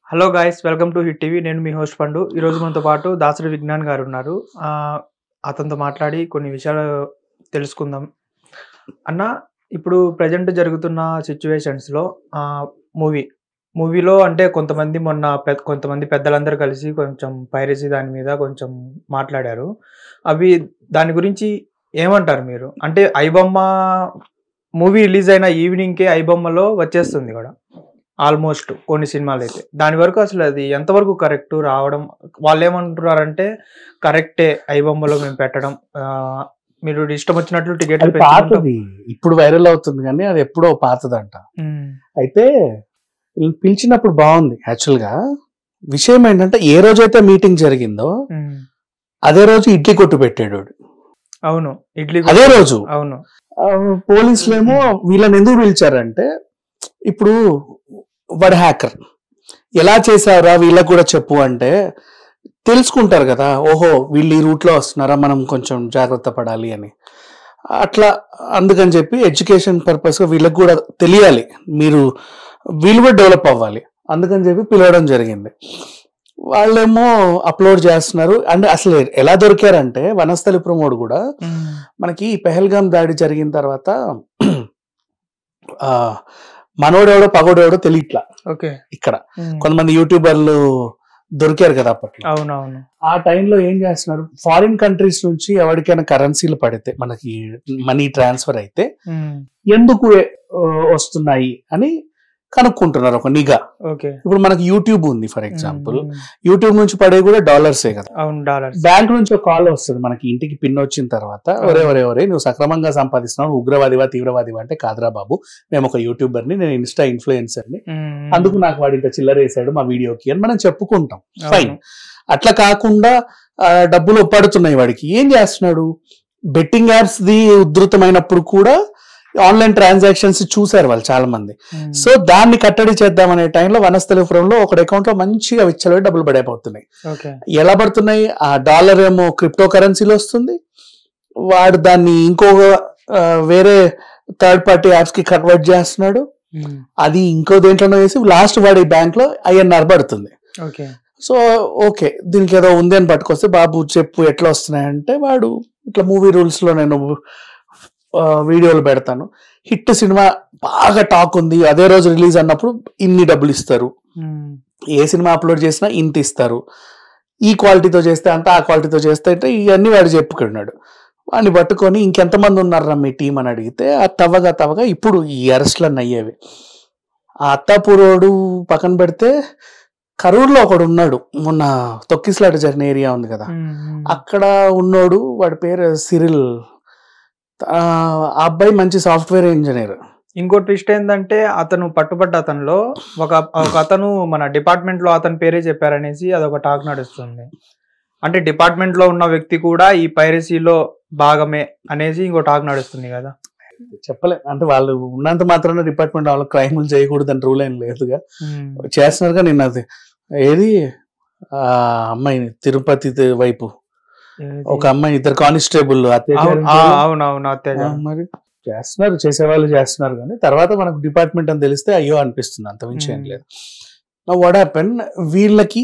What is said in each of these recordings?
Hello guys, welcome to hit TV. నేను మీ host పండు. ఈరోజు మనతో పాటు దాసరి విజ్ఞాన్ గారు ఉన్నారు. అతనితో మాట్లాడి కొన్ని విషయాలు తెలుసుకుందాం. అన్న, ఇప్పుడు ప్రజెంట్ జరుగుతున్న సిచ్యువేషన్స్లో మూవీలో అంటే కొంతమంది పెద్దలందరూ కలిసి కొంచెం పైరసీ దాని మీద కొంచెం మాట్లాడారు. దాని గురించి ఏమంటారు మీరు? అంటే ఐబొమ్మ మూవీ రిలీజ్ అయిన ఈవినింగ్కే ఐబొమ్మలో వచ్చేస్తుంది కూడా ఆల్మోస్ట్ కొన్ని సినిమాలు అయితే. దాని వరకు అసలు అది ఎంతవరకు కరెక్ట్ రావడం? వాళ్ళు ఏమంటున్నారంటే కరెక్టే, ఐబొమ్మలో మేము పెట్టడం, మీరు ఇష్టం వచ్చినట్లు టికెట్లు పాతది ఇప్పుడు వైరల్ అవుతుంది కానీ అది ఎప్పుడో పాతదంట. అయితే పిలిచినప్పుడు బాగుంది. యాక్చువల్ గా విషయం ఏంటంటే ఏ రోజైతే మీటింగ్ జరిగిందో అదే రోజు ఇడ్లీ కొట్టు పెట్టాడు. అవును, ఇడ్లీ అదే రోజు. అవును. పోలీసులు ఏమో వీళ్ళని ఎందుకు పిలిచారంటే, ఇప్పుడు వాడు హ్యాకర్, ఎలా చేశారా వీళ్ళకి కూడా చెప్పు అంటే తెలుసుకుంటారు కదా, ఓహో వీళ్ళు ఈ రూట్లో వస్తున్నారా, మనం కొంచెం జాగ్రత్త పడాలి అని. అట్లా అందుకని చెప్పి ఎడ్యుకేషన్ పర్పస్గా వీళ్ళకి కూడా తెలియాలి, వీళ్ళు కూడా డెవలప్ అవ్వాలి, అందుకని చెప్పి పిలవడం జరిగింది. వాళ్ళేమో అప్లోడ్ చేస్తున్నారు. అంటే అసలు ఎలా దొరికారంటే, వనస్థలి ప్రమోడ్ కూడా మనకి పెహల్గాం దాడి జరిగిన తర్వాత మనోడెవడో పగోడెవడో తెలియట్లా. ఇక్కడ కొంతమంది యూట్యూబర్లు దొరికారు కదా అప్పట్లో. అవునవును. ఆ టైంలో ఏం చేస్తున్నారు, ఫారిన్ కంట్రీస్ నుంచి ఎవరికైనా కరెన్సీలు పడితే, మనకి మనీ ట్రాన్స్ఫర్ అయితే ఎందుకు వస్తున్నాయి అని కనుక్కుంటున్నారు, ఒక నిఘా. ఇప్పుడు మనకి యూట్యూబ్ ఉంది ఫర్ ఎగ్జాంపుల్, యూట్యూబ్ నుంచి పడే కూడా డాలర్సే కదా. బ్యాంక్ నుంచి ఒక కాల్ వస్తుంది మనకి ఇంటికి, పిన్ వచ్చిన తర్వాత, ఒరే నువ్వు సక్రమంగా సంపాదిస్తున్నావు, ఉగ్రవాదివా తీవ్రవాదివా అంటే, కాదురా బాబు మేము ఒక యూట్యూబర్ని, నేను ఇన్స్టా ఇన్ఫ్లుయెన్సర్ని, అందుకు నాకు వాడు ఇంత చిల్లర వేసాడు మా వీడియోకి అని మనం చెప్పుకుంటాం, ఫైన్. అట్లా కాకుండా డబ్బులు పడుతున్నాయి వాడికి, ఏం చేస్తున్నాడు, బెట్టింగ్ యాప్స్ ది ఉధృతమైనప్పుడు కూడా ఆన్లైన్ ట్రాన్సాక్షన్స్ చూసారు వాళ్ళు చాలా మంది. సో దాన్ని కట్టడి చేద్దామనే టైంలో వనస్థలిపురంలో ఒక అకౌంట్ లో మంచిగా విచ్చలవి డబ్బులు పడైపోతున్నాయి. ఎలా పడుతున్నాయి, ఆ డాలర్ ఏమో క్రిప్టో కరెన్సీలో వస్తుంది, వాడు దాన్ని వేరే థర్డ్ పార్టీ యాప్స్ కి కన్వర్ట్ చేస్తున్నాడు, అది ఇంకో దేంట్లోనో వేసి లాస్ట్ వాడి బ్యాంక్ లో INR పడుతుంది. సో ఓకే, దీనికి ఏదో ఉంది అని పట్టుకొస్తే, బాబు చెప్పు ఎట్లా వస్తున్నాయంటే, వాడు ఇట్లా మూవీ రూల్స్ లో నేను వీడియోలు పెడతాను, హిట్ సినిమా బాగా టాక్ ఉంది, అదే రోజు రిలీజ్ అన్నప్పుడు ఇన్ని డబ్బులు ఇస్తారు, ఏ సినిమా అప్లోడ్ చేసినా ఇంత ఇస్తారు, ఈ క్వాలిటీతో చేస్తే అంత, ఆ క్వాలిటీతో చేస్తే అంటే, ఇవన్నీ వాడు చెప్పుకున్నాడు. వాడిని పట్టుకొని ఇంకెంతమంది ఉన్నారా మీ టీం అని అడిగితే, ఆ తవ్వగా ఇప్పుడు ఈ అరెస్ట్లన్నీ అయ్యేవి. ఆ అత్తాపూరోడు పక్కన పెడితే, కరూర్లో ఒకడు ఉన్నాడు, మొన్న తొక్కిస్లాట జరిగిన ఏరియా ఉంది కదా, అక్కడ ఉన్నోడు, వాడి పేరు సిరిల్. ఆ అబ్బాయి మంచి సాఫ్ట్వేర్ ఇంజనీర్. ఇంకో ట్విస్ట్ ఏంటంటే, అతను పట్టుబడ్డ అతనిలో ఒక అతను మన డిపార్ట్మెంట్ లో అతని పేరే చెప్పారనేసి అదొక టాక్ నడుస్తుంది. అంటే డిపార్ట్మెంట్ లో ఉన్న వ్యక్తి కూడా ఈ పైరసీలో భాగమే అనేసి ఇంకో టాక్ నడుస్తుంది కదా. చెప్పలే అంటే, వాళ్ళు ఉన్నంత మాత్రాన డిపార్ట్మెంట్ వాళ్ళు క్రైములు చేయకూడదు అని రూల్ ఏం లేదుగా, చేస్తున్నారుగా. నిన్న అది ఏది అమ్మాయిని తిరుపతి వైపు ఒక అమ్మాయి, ఇద్దరు కానిస్టేబుల్ మరి చేస్తున్నారు, చేసేవాళ్ళు చేస్తున్నారు, కానీ తర్వాత మనకు డిపార్ట్మెంట్ అని తెలిస్తే అయ్యో అనిపిస్తుంది, అంత మించి ఏం లేదు. వాట్ హ్యాపెన్, వీళ్ళకి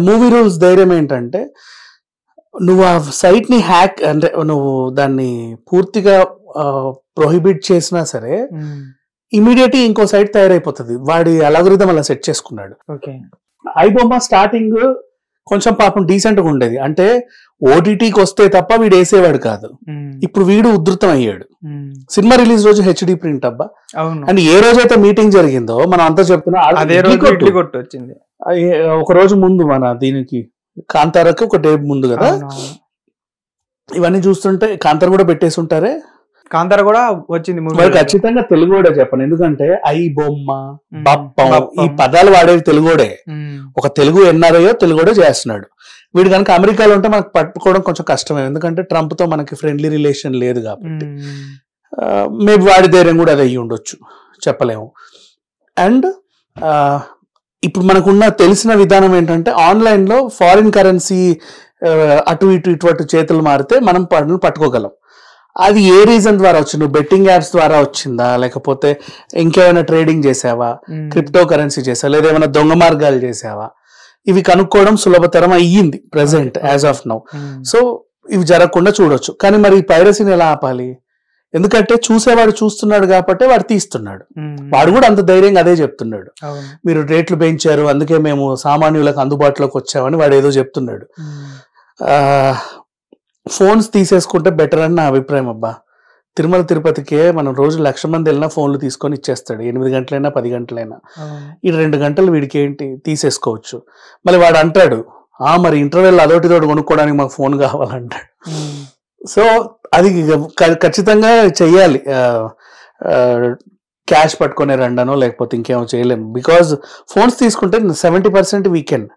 మూవీ రూల్స్ ధైర్యం ఏంటంటే, నువ్వు ఆ సైట్ ని హ్యాక్ అంటే నువ్వు దాన్ని పూర్తిగా ప్రొహిబిట్ చేసినా సరే ఇమీడియట్ ఇంకో సైట్ తయారైపోతుంది. వాడి అల్గోరిథం అలా సెట్ చేసుకున్నాడు. ఐబొమ్మ స్టార్టింగ్ కొంచెం పాపం డీసెంట్ గా ఉండేది, అంటే OTTకి వస్తే తప్ప వీడు వేసేవాడు కాదు. ఇప్పుడు వీడు ఉధృతం అయ్యాడు. సినిమా రిలీజ్ రోజు HD ప్రింట్ అబ్బా, అండ్ ఏ రోజైతే మీటింగ్ జరిగిందో మనం అంతా చెప్తున్నా, ఒక రోజు ముందు మన దీనికి కాంతారకు ఒక డే ముందు కదా. ఇవన్నీ చూస్తుంటే కాంతార కూడా పెట్టేసి ఉంటారే, కాంతార కూడా వచ్చింది. ఖచ్చితంగా తెలుగుడే చెప్పను, ఎందుకంటే ఐ బొమ్మ బప్పం ఈ పదాలు వాడేవి తెలుగుడే. ఒక తెలుగు NRI తెలుగుడే చేస్తున్నాడు. వీడు కనుక అమెరికాలో ఉంటే మనకు పట్టుకోవడం కొంచెం కష్టమే, ఎందుకంటే ట్రంప్ తో మనకి ఫ్రెండ్లీ రిలేషన్ లేదు కాబట్టి. మేబీ వాడి ధైర్యం కూడా అది అయ్యి ఉండొచ్చు, చెప్పలేము. అండ్ ఇప్పుడు మనకున్న తెలిసిన విధానం ఏంటంటే, ఆన్లైన్ లో ఫారిన్ కరెన్సీ అటు ఇటు చేతులు మారితే మనం పట్టుకోగలం. అది ఏ రీజన్ ద్వారా వచ్చింది? నువ్వు బెట్టింగ్ యాప్స్ ద్వారా వచ్చిందా, లేకపోతే ఇంకేమైనా ట్రేడింగ్ చేసావా, క్రిప్టో కరెన్సీ చేసావా, లేదా ఏమైనా దొంగ మార్గాలు చేసావా? ఇవి కనుక్కోవడం సులభతరం అయ్యింది present as of now. So ఇవి జరగకుండా చూడొచ్చు. కానీ మరి ఈ పైరసీని ఎలా ఆపాలి? ఎందుకంటే చూసేవాడు చూస్తున్నాడు కాబట్టి వాడు తీస్తున్నాడు. వాడు కూడా అంత ధైర్యంగా అదే చెప్తున్నాడు, మీరు రేట్లు పెంచారు అందుకే మేము సామాన్యులకు అందుబాటులోకి వచ్చామని వాడు ఏదో చెప్తున్నాడు. ఫోన్స్ తీసేసుకుంటే బెటర్ అని నా అభిప్రాయం అబ్బా. తిరుమల తిరుపతికే మనం రోజు 1,00,000 మంది వెళ్ళినా ఫోన్లు తీసుకొని ఇచ్చేస్తాడు, 8 గంటలైనా 10 గంటలైనా. ఈ 2 గంటలు వీడికి ఏంటి, తీసేసుకోవచ్చు. మళ్ళీ వాడు అంటాడు, మరి ఇంటర్వెల్ అదోటితోటి కొనుక్కోవడానికి మాకు ఫోన్ కావాలంటాడు. సో అది ఖచ్చితంగా చెయ్యాలి. క్యాష్ పట్టుకునే రండనో లేకపోతే ఇంకేమో చేయలేము. బికాజ్ ఫోన్స్ తీసుకుంటే 70% వీకెండ్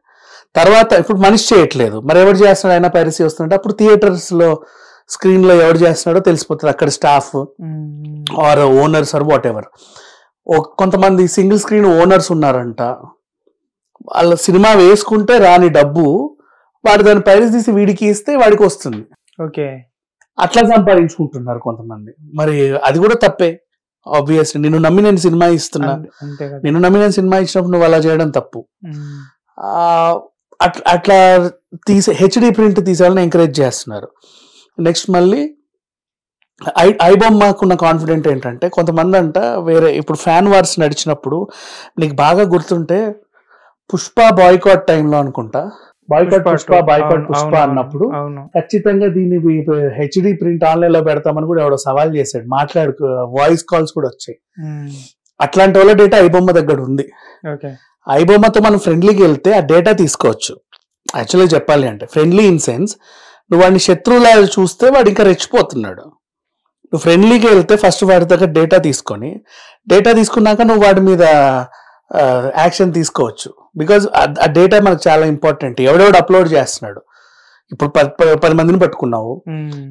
తర్వాత ఇప్పుడు మనిషి చేయట్లేదు, మరి ఎవరు చేస్తున్నాడు? అయినా పైరసీ వస్తుంటే అప్పుడు థియేటర్స్ లో స్క్రీన్ లో ఎవరు చేస్తున్నాడో తెలిసిపోతుంది. అక్కడ staff or owners or whatever. కొంతమంది సింగిల్ స్క్రీన్ ఓనర్స్ ఉన్నారంట, వాళ్ళ సినిమా వేసుకుంటే రాని డబ్బు వాడు దాన్ని పైరసీ తీసి వీడికి ఇస్తే వాడికి వస్తుంది. ఓకే, అట్లా సంపాదించుకుంటున్నారు కొంతమంది. మరి అది కూడా తప్పే ఆబ్వియస్లీ. నిన్ను నమ్మి నేను సినిమా ఇస్తున్నా, నిన్ను నమ్మి నేను సినిమా ఇచ్చినప్పుడు నువ్వు అలా చేయడం తప్పు. అట్లా హెచ్డి ప్రింట్ తీసేయాలని ఎంకరేజ్ చేస్తున్నారు. నెక్స్ట్ మళ్ళీ ఐబొమ్మకున్న కాన్ఫిడెంట్ ఏంటంటే, కొంతమంది అంట వేరే ఇప్పుడు ఫ్యాన్ వార్స్ నడిచినప్పుడు నీకు బాగా గుర్తుంటే పుష్ప బాయ్కాట్ టైంలో అనుకుంటా, బాయ్కాట్ పుష్ప అన్నప్పుడు ఖచ్చితంగా దీన్ని హెచ్డి ప్రింట్ ఆన్లైన్ లో పెడతామని కూడా ఎవడో సవాల్ చేశాడు, వాయిస్ కాల్స్ కూడా వచ్చాయి. అట్లాంటి వాళ్ళ డేటా ఐబొమ్మ దగ్గర ఉంది. ఐబొమ్మతో మనం ఫ్రెండ్లీకి వెళ్తే ఆ డేటా తీసుకోవచ్చు. యాక్చువల్గా చెప్పాలి అంటే ఫ్రెండ్లీ ఇన్ సెన్స్, నువ్వు వాడిని శత్రువులా చూస్తే వాడు ఇంకా రెచ్చిపోతున్నాడు. నువ్వు ఫ్రెండ్లీకి వెళ్తే ఫస్ట్ వాడి దగ్గర డేటా తీసుకున్నాక నువ్వు వాడి మీద యాక్షన్ తీసుకోవచ్చు. బికాజ్ ఆ డేటా మనకు చాలా ఇంపార్టెంట్. ఎవడెవడు అప్లోడ్ చేస్తున్నాడు, ఇప్పుడు 10 మందిని పట్టుకున్నావు,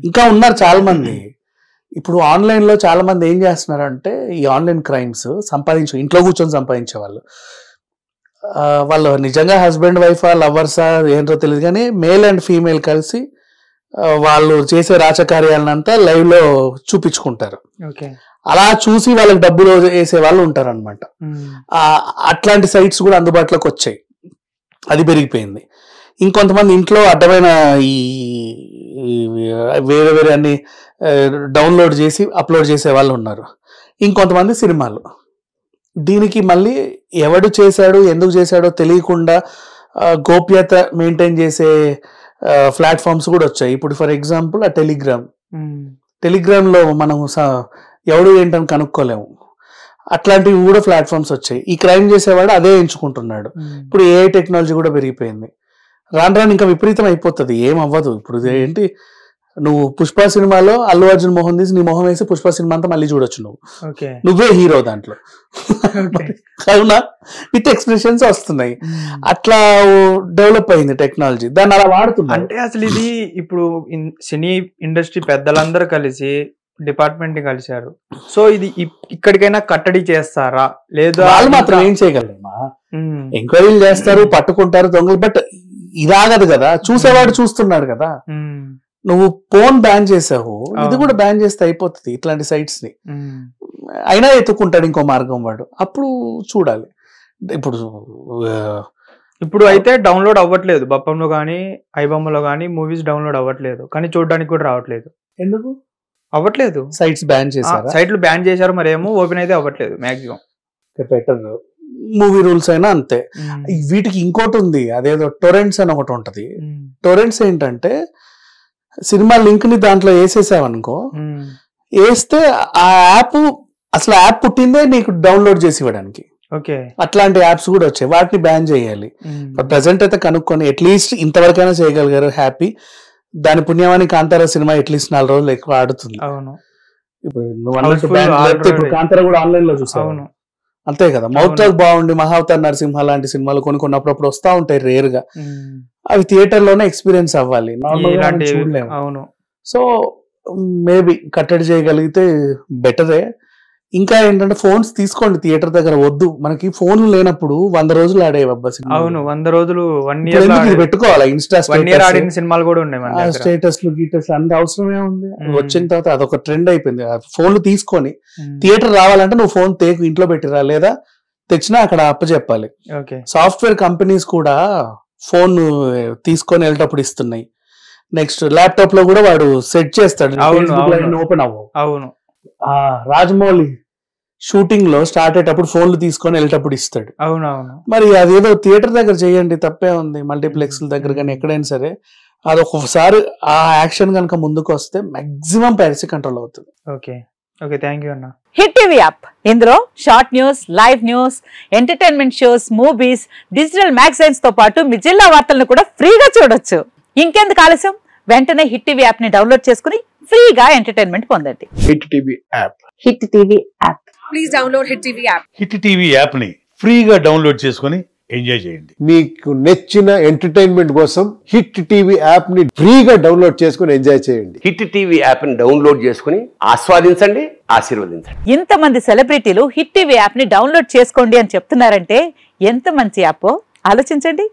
ఇంకా ఉన్నారు చాలా మంది. ఇప్పుడు ఆన్లైన్ లో చాలా మంది ఏం చేస్తున్నారు అంటే, ఈ ఆన్లైన్ క్రైమ్స్ ఇంట్లో కూర్చొని సంపాదించే వాళ్ళు నిజంగా హస్బెండ్ వైఫా లవర్సా ఏంటో తెలియదు, కానీ మేల్ అండ్ ఫీమేల్ కలిసి వాళ్ళు చేసే రాచకార్యాలనంతా లైవ్ లో చూపించుకుంటారు. అలా చూసి వాళ్ళకి డబ్బులు వేసే వాళ్ళు ఉంటారు అనమాట. అట్లాంటి సైట్స్ కూడా అందుబాటులోకి వచ్చాయి, అది పెరిగిపోయింది. ఇంకొంతమంది ఇంట్లో అడ్డమైన ఈ వేరే వేరే అన్ని డౌన్లోడ్ చేసి అప్లోడ్ చేసే వాళ్ళు ఉన్నారు. ఇంకొంతమంది సినిమాలు. దీనికి మళ్ళీ ఎవడు చేశాడు ఎందుకు చేశాడో తెలియకుండా గోప్యత మెయింటైన్ చేసే ప్లాట్ఫామ్స్ కూడా వచ్చాయి. ఇప్పుడు ఫర్ ఎగ్జాంపుల్ ఆ టెలిగ్రామ్ లో మనం ఎవడు ఏంటని కనుక్కోలేము. అట్లాంటివి కూడా ప్లాట్ఫామ్స్ వచ్చాయి. ఈ క్రైమ్ చేసేవాడు అదే ఎంచుకుంటున్నాడు. ఇప్పుడు ఏఐ టెక్నాలజీ కూడా పెరిగిపోయింది. రాను ఇంకా విపరీతం అయిపోతుంది, ఏం అవ్వదు. ఇప్పుడు ఏంటి, నువ్వు పుష్ప సినిమాలో అల్లు అర్జున్ మొహం తీసి నీ మొహం వేసి పుష్ప సినిమా అంతా మళ్ళీ చూడొచ్చు. నువ్వే హీరో దాంట్లో, అవునా? విత్ ఎక్స్ప్రెషన్స్ వస్తున్నాయి. అట్లా డెవలప్ అయింది టెక్నాలజీ, దాన్ని అలా వాడుతుంది. అంటే అసలు ఇది ఇప్పుడు సినీ ఇండస్ట్రీ పెద్దలందరూ కలిసి డిపార్ట్మెంట్ ని కలిశారు. సో ఇది ఇక్కడికైనా కట్టడి చేస్తారా లేదా? వాళ్ళు మాత్రం ఏం చేయగలమా, ఎంక్వైరీలు చేస్తారు, పట్టుకుంటారు దొంగలు. బట్ ఇలాగదు కదా, చూసేవాడు చూస్తున్నాడు కదా. నువ్వు ఫోన్ బ్యాన్ చేసావు, ఇది కూడా బ్యాన్ చేస్తే అయిపోతుంది ఇట్లాంటి సైట్స్ ని. అయినా ఎత్తుకుంటాడు ఇంకో మార్గం వాడు, అప్పుడు చూడాలి. ఇప్పుడు అయితే డౌన్లోడ్ అవ్వట్లేదు, బప్పంలో కానీ ఐబొమ్మలో కానీ మూవీస్ డౌన్లోడ్ అవ్వట్లేదు, కానీ చూడడానికి కూడా రావట్లేదు. ఎందుకు అవ్వట్లేదు? సైట్స్ బ్యాన్ చేశారు, సైట్లు బ్యాన్ చేశారు, మరేమో ఓపెన్ అయితే అవ్వట్లేదు. మాక్సిమం బెటర్ మూవీ రూల్స్ అయినా అంతే. వీటికి ఇంకోటి ఉంది, అదేదో టొరెంట్స్ అని ఒకటి ఉంటది. టొరెంట్స్ ఏంటంటే సినిమా లింక్ ని దాంట్లో వేసేసావనుకో, వేస్తే ఆ యాప్ అసలు యాప్ పుట్టిందే నీకు డౌన్లోడ్ చేసి ఇవ్వడానికి. అట్లాంటి యాప్స్ కూడా వచ్చాయి, వాటిని బ్యాన్ చేయాలి. ప్రెసెంట్ అయితే కనుక్కొని అట్లీస్ట్ ఇంతవరకైనా చేయగలిగారు, హ్యాపీ. దాని పుణ్యమాని కాంతారా సినిమా అట్లీస్ట్ 4 రోజులు ఎక్కువ ఆడుతుంది. ఇప్పుడు నువ్వు అన్నట్టు ఇప్పుడు కాంతారా కూడా ఆన్లైన్ లో చూసావు, అంతే కదా. మౌత్ టాక్ బాగుండి మహావతార్ నరసింహ లాంటి సినిమాలు కొన్ని అప్పుడప్పుడు వస్తా ఉంటాయి రేర్ గా, అవి థియేటర్ లోనే ఎక్స్పీరియన్స్ అవ్వాలి, నార్మల్ చూడలేము. సో మేబీ కట్టడి చేయగలిగితే బెటరే. ఇంకా ఏంటంటే ఫోన్స్ తీసుకోండి థియేటర్ దగ్గర, వద్దు. మనకి ఫోన్లు లేనప్పుడు 100 రోజులు ఆడేవి అబ్బా సినిమా. అవును 100 రోజులు 1 ఇప్పుడు ఎందుకు ఇది పెట్టుకోవాలా ఇన్స్టా ఆడిన సినిమాలు కూడా ఉన్నాయి మన దగ్గర. స్టేటస్లు గీటస్ అంత అవసరమే ఉంది. వచ్చిన తర్వాత అదొక ట్రెండ్ అయిపోయింది. ఫోన్లు తీసుకొని థియేటర్ రావాలంటే నువ్వు ఫోన్ తేకు ఇంట్లో పెట్టిరా, లేదా తెచ్చినా అక్కడ అప్పచెప్పాలి. సాఫ్ట్వేర్ కంపెనీస్ కూడా ఫోన్ తీసుకొని వెళ్ళేటప్పుడు ఇస్తున్నాయి. నెక్స్ట్ ల్యాప్టాప్ లో కూడా వాడు సెట్ చేస్తాడు, ఓపెన్ అవ్వవు. అవును రాజమౌళి షూటింగ్ లో స్టార్ట్ అయ్యేటప్పుడు ఫోన్లు తీసుకొని వెళ్ళేటప్పుడు ఇస్తాడు. అవునవును. మరి అదేదో థియేటర్ దగ్గర చేయండి, తప్పే ఉంది. మల్టీప్లెక్స్ దగ్గర కానీ ఎక్కడైనా సరే అదొకసారి ఆ యాక్షన్ కనుక ముందుకు వస్తే మాక్సిమం పైరసీ కంట్రోల్ అవుతుంది. ఓకే ఓకే, థ్యాంక్ యూ అన్న. హిట్ టీవీ యాప్, ఇందులో short news, live news, entertainment shows, movies, digital magazines తో పాటు మీ జిల్లా వార్తలను కూడా ఫ్రీగా చూడొచ్చు. ఇంకెందుకు ఆలస్యం, వెంటనే హిట్ టీవీ యాప్ ని డౌన్లోడ్ చేసుకుని ఫ్రీగా ఎంటర్టైన్మెంట్ పొందండి. Hit TV app. Hit TV app. Please download hit TV app. Hit TV app ని ఫ్రీగా డౌన్లోడ్ చేసుకుని ఎంజాయ్ చేయండి. మీకు నచ్చిన ఎంటర్టైన్మెంట్ కోసం హిట్ టీవీ యాప్ ని ఫ్రీగా డౌన్లోడ్ చేసుకుని ఎంజాయ్ చేయండి. హిట్ టీవీ యాప్ ని డౌన్లోడ్ చేసుకుని ఆస్వాదించండి, ఆశీర్వదించండి. ఇంతమంది సెలబ్రిటీలు హిట్ టీవీ యాప్ ని డౌన్లోడ్ చేసుకోండి అని చెప్తున్నారంటే ఎంత మంచి యాప్ ఆలోచించండి.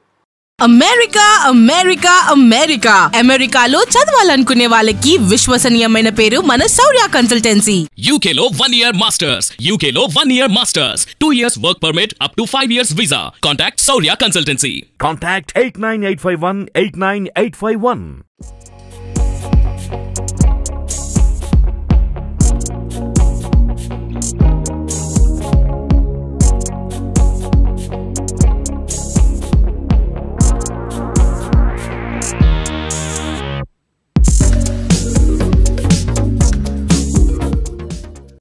అమెరికా అమెరికా అమెరికా అమెరికాలో చదవాలనుకునే వాళ్ళకి విశ్వసనీయమైన పేరు మన శౌర్య కన్సల్టెన్సీ. UK లో 1 year masters, UK లో 1 year masters, 2 years work permit up to 5 years visa. Contact Saurya Consultancy. Contact 89851 89851.